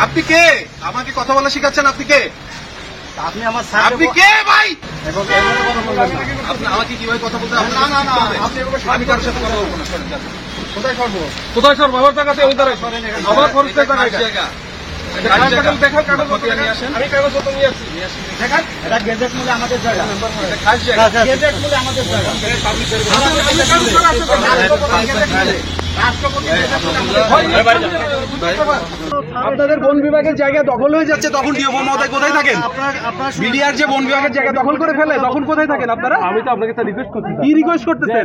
আপনি কে? আমাকে কথা বলা শিখাচ্ছেন? আপনি কে? আপনি আমার আপনি কে ভাই? আপনি আমাকে কিভাবে কথা বলতে? না না না আমি কারোর সাথে কথা বলবো না। কোথায় করবো? কোথায় সর? বাবার টাকাতে ওই দাঁড়ায় বাবার খরচের টাকা আমি কাগজ পত্র নিয়ে আসছি। দেখেন এটা গেজেট মূলে আমাদের জায়গা, খাস জায়গা। গেজেট মূলে আমাদের জায়গা। আপনাদের বন বিভাগের জায়গা দখল হয়ে যাচ্ছে, তখন ডিএফও মহোদয় কোথায় থাকেন? বিডিআর যে বন বিভাগের জায়গা দখল করে ফেলে, তখন কোথায় থাকেন আপনারা? আমি তো আপনাকে রিকোয়েস্ট করছি। কি রিকোয়েস্ট করতেছেন?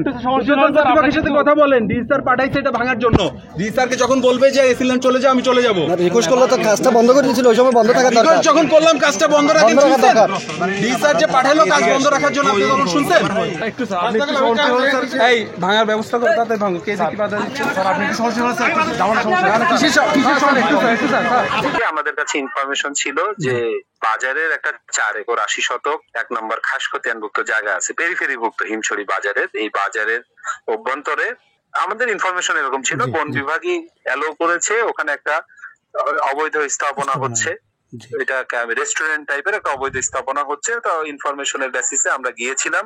কর্তৃপক্ষের সাথে কথা বলেন। ডিসি স্যার পাঠাইছে এটা ভাঙার জন্য। ডিসি স্যারকে যখন বলবে যে এসিলেন চলে যাও, আমি চলে যাবো। রিকোয়েস্ট করলে তো কাজটা বন্ধ করে দিয়েছিল, ওই সময় বন্ধ থাকার দরকার। রিকোয়েস্ট যখন করলাম কাজটা বন্ধ রাখেন, বন্ধ রাখার দরকার। ডিসি স্যার যে পাঠালো কাজ বন্ধ রাখার জন্য, আপনি তখন শুনছেন? একটু স্যার আপনি একটু সমস্যা হলে স্যার এই ভাঙার ব্যবস্থা করে তাতে ভাঙো। কে কি বাধা দিচ্ছে স্যার? আপনি একটু সমস্যা হলে স্যার যাওয়ার সমস্যা না কিসের সমস্যা? একটু স্যার আমাদের কাছে ইনফরমেশন ছিল যে বাজারের একটা 4 একর 80 শতক 1 নম্বর খাসকতিয়ানভুক্ত জায়গা আছে, পেরিফেরিভুক্ত হিমছড়ি বাজারের। এই বাজারের অভ্যন্তরে আমাদের ইনফরমেশন এরকম ছিল, বন বিভাগই অ্যালো করেছে ওখানে একটা অবৈধ স্থাপনা হচ্ছে। এটা রেস্টুরেন্ট টাইপের একটা অবৈধ স্থাপনা হচ্ছে। তো ইনফরমেশনের বেসিসে আমরা গিয়েছিলাম।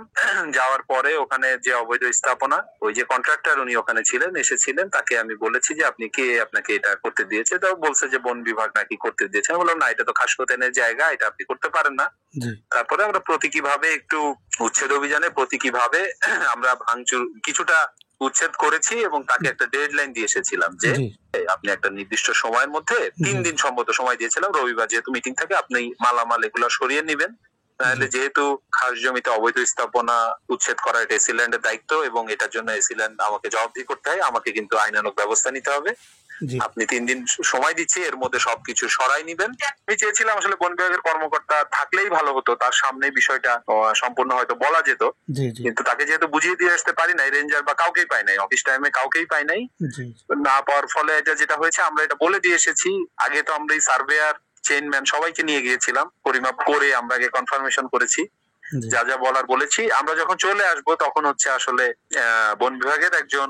যাওয়ার পরে ওখানে যে অবৈধ স্থাপনা, ওই যে কন্ট্রাক্টর উনি ওখানে ছিলেন, এসেছিলেন, তাকে আমি বলেছি যে আপনি কে, আপনাকে এটা করতে দিয়েছে? তো বলছে যে বন বিভাগ নাকি করতে দিয়েছে। আমি বললাম না, এটা তো খাসকতিয়ানের জায়গা, এটা আপনি করতে পারেন না। তারপরে আমরা প্রতীকীভাবে একটু উচ্ছেদ অভিযানে প্রতীকীভাবে আমরা ভাঙচুর কিছুটা উচ্ছেদ করেছি এবং তাকে একটা ডেডলাইন দিয়ে এসেছিলাম যে আপনি একটা নির্দিষ্ট সময়ের মধ্যে 3 দিন সম্মত সময় দিয়েছিলাম, রবিবার যেহেতু মিটিং থাকে, আপনি মালামাল এগুলো সরিয়ে নিবেন। তাহলে যেহেতু খাস জমিতে অবৈধ স্থাপনা উচ্ছেদ করা এটা এসিল্যান্ডের দায়িত্ব এবং এটার জন্য এসিল্যান্ড আমাকে জবাবদিহি করতে হয়, আমাকে কিন্তু আইনানুগ ব্যবস্থা নিতে হবে। আপনি 3 দিন সময় দিচ্ছি, এর মধ্যে সবকিছু সরাই নিবেন। আমি চেয়েছিলাম আসলে বন বিভাগের কর্মকর্তা থাকলেই ভালো হতো, তার সামনে বিষয়টা সম্পূর্ণ হয়তো বলা যেত, কিন্তু তাকে যেহেতু বুঝিয়ে দিয়ে আসতে পারি নাই, রেঞ্জার বা কাউকেই পাই নাই, অফিস টাইমে কাউকেই পাই নাই। না পাওয়ার ফলে এটা যেটা হয়েছে, আমরা এটা বলে দিয়ে এসেছি। আগে তো আমরা এই সার্ভেয়ার, চেইনম্যান সবাইকে নিয়ে গিয়েছিলাম, পরিমাপ করে আমরা আগে কনফার্মেশন করেছি, যা যা বলার বলেছি। আমরা যখন চলে আসবো তখন হচ্ছে আসলে বন বিভাগের একজন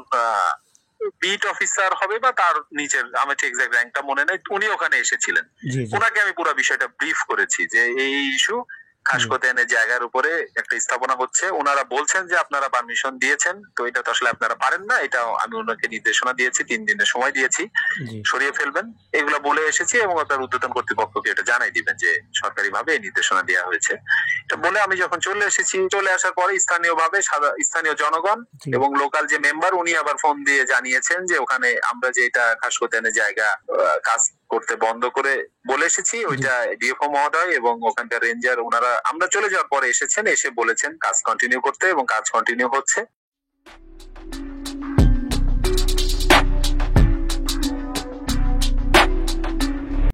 বিট অফিসার হবে বা তার নিচের, আমি ঠিক এক্সাক্ট র্যাঙ্কটা মনে নেই, উনি ওখানে এসেছিলেন। ওনাকে আমি পুরো বিষয়টা ব্রিফ করেছি যে এই ইস্যু, খাসকতিয়ানের জায়গার উপরে একটা স্থাপনা হচ্ছে। ওনারা বলছেন যে আপনারা পারমিশন দিয়েছেন, তো এটা তো আসলে আপনারা পারেন না, এটা আমি ওনাকে নির্দেশনা দিয়েছি, 3 দিনের সময় দিয়েছি, সরিয়ে ফেলবেন, এগুলো বলে এসেছি এবং তার ঊর্ধ্বতন কর্তৃপক্ষকে এটা জানাই দিবেন যে সরকারি ভাবে এই নির্দেশনা দেওয়া হয়েছে। এটা বলে আমি যখন চলে এসেছি, চলে আসার পরে স্থানীয় ভাবে স্থানীয় জনগণ এবং লোকাল যে মেম্বার, উনি আবার ফোন দিয়ে জানিয়েছেন যে ওখানে আমরা যে এটা খাসকতিয়ানের জায়গা কাজ করতে বন্ধ করে বলে এসেছি, ওইটা ডিএফও মহোদয় এবং ওখানকার রেঞ্জার ওনারা আমরা চলে যাওয়ার পরে এসেছেন, এসে বলেছেন কাজ কন্টিনিউ করতে এবং কাজ কন্টিনিউ হচ্ছে।